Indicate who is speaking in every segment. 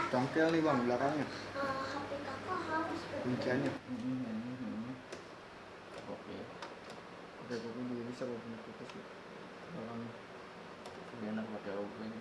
Speaker 1: Congkel nih bang, belakangnya. Kunciannya.
Speaker 2: Oke.
Speaker 1: Oke, buku juga bisa punya putus ya. Belakangnya.
Speaker 2: Lebih enak pakai oke ini.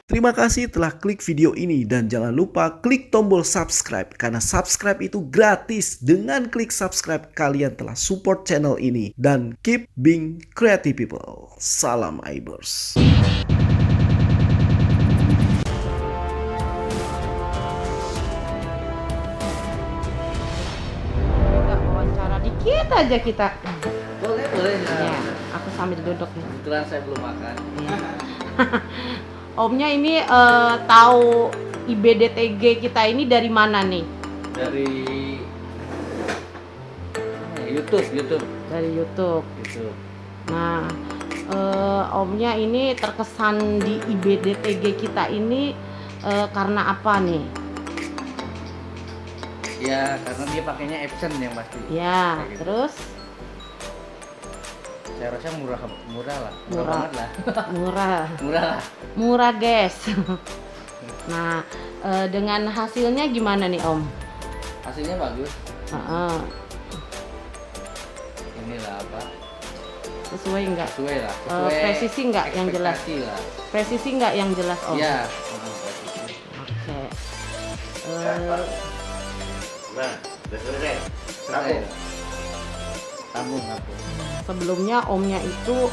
Speaker 3: Terima kasih telah klik video ini dan jangan lupa klik tombol subscribe karena subscribe itu gratis. Dengan klik subscribe kalian telah support channel ini dan keep being creative people. Salam Ibers.
Speaker 4: Kita wawancara dikit aja kita.
Speaker 2: Boleh
Speaker 4: Ya, aku sambil duduk nih.
Speaker 2: Kebetulan saya belum makan.
Speaker 4: Omnya ini tahu IBDTG kita ini dari mana nih?
Speaker 2: Dari YouTube.
Speaker 4: Dari YouTube. Nah, omnya ini terkesan di IBDTG kita ini karena apa nih?
Speaker 2: Ya, karena dia pakainya Epson yang pasti.
Speaker 4: Ya,
Speaker 2: Kayak gitu.
Speaker 4: terus
Speaker 2: Saya rasa murah lah. Murah
Speaker 4: Murah.
Speaker 2: banget lah.
Speaker 4: murah, murah guys. Nah, dengan hasilnya gimana nih Om?
Speaker 2: Hasilnya bagus.
Speaker 4: Heeh.
Speaker 2: Inilah apa?
Speaker 4: Sesuai nggak?
Speaker 2: Sesuai lah.
Speaker 4: Presisi nggak yang jelas?
Speaker 2: ekspektasi lah.
Speaker 4: Presisi nggak yang jelas Om?
Speaker 2: Iya.
Speaker 4: Oke.
Speaker 5: Nah, udah selesai.
Speaker 2: Selesai. Tambung.
Speaker 4: Sebelumnya Omnya itu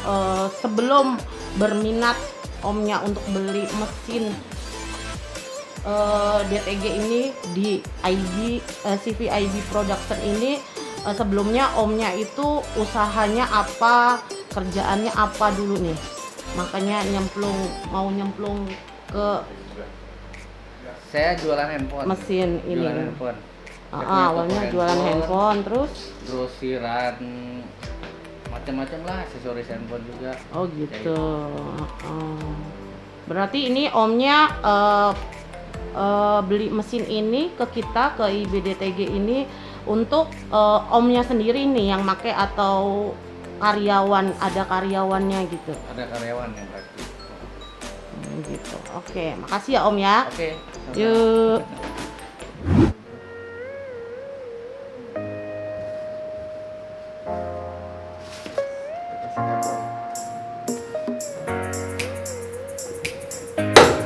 Speaker 4: sebelum berminat Omnya untuk beli mesin DTG ini di CVIB Production ini, sebelumnya Omnya itu usahanya apa, kerjaannya apa dulu nih, makanya mau nyemplung ke
Speaker 2: Saya jualan handphone.
Speaker 4: mesin ini.
Speaker 2: Jualan handphone.
Speaker 4: Awalnya jualan handphone, terus
Speaker 2: grosiran macam-macam lah, aksesoris handphone juga.
Speaker 4: oh gitu. Berarti ini Omnya beli mesin ini ke kita, ke IBDTG ini untuk Omnya sendiri nih yang make atau karyawan, ada karyawannya gitu.
Speaker 2: Ada karyawan yang pasti.
Speaker 4: Gitu. Oke, makasih ya Om ya.
Speaker 2: Oke.
Speaker 4: Yuk.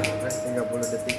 Speaker 1: Udah 30 detik.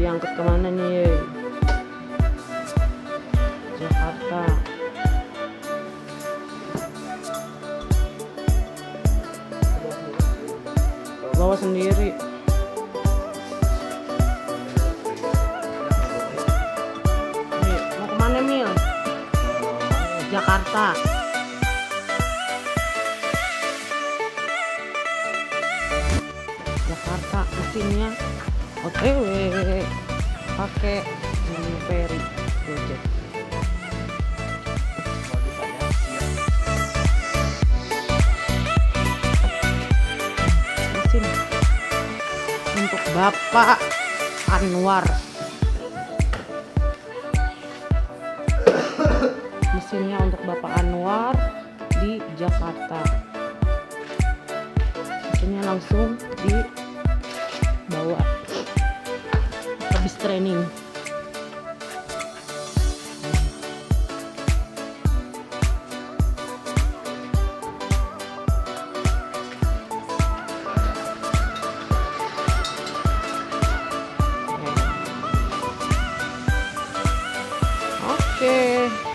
Speaker 4: Diangkut kemana nih? Jakarta. Bawa sendiri. Nih, mau kemana Mil? Jakarta. Jakarta mesinnya OTW pakai delivery Gojek. Mesin untuk Bapak Anwar. Mesinnya untuk Bapak Anwar di Jakarta. Mesinnya langsung dibawa habis training. Oke.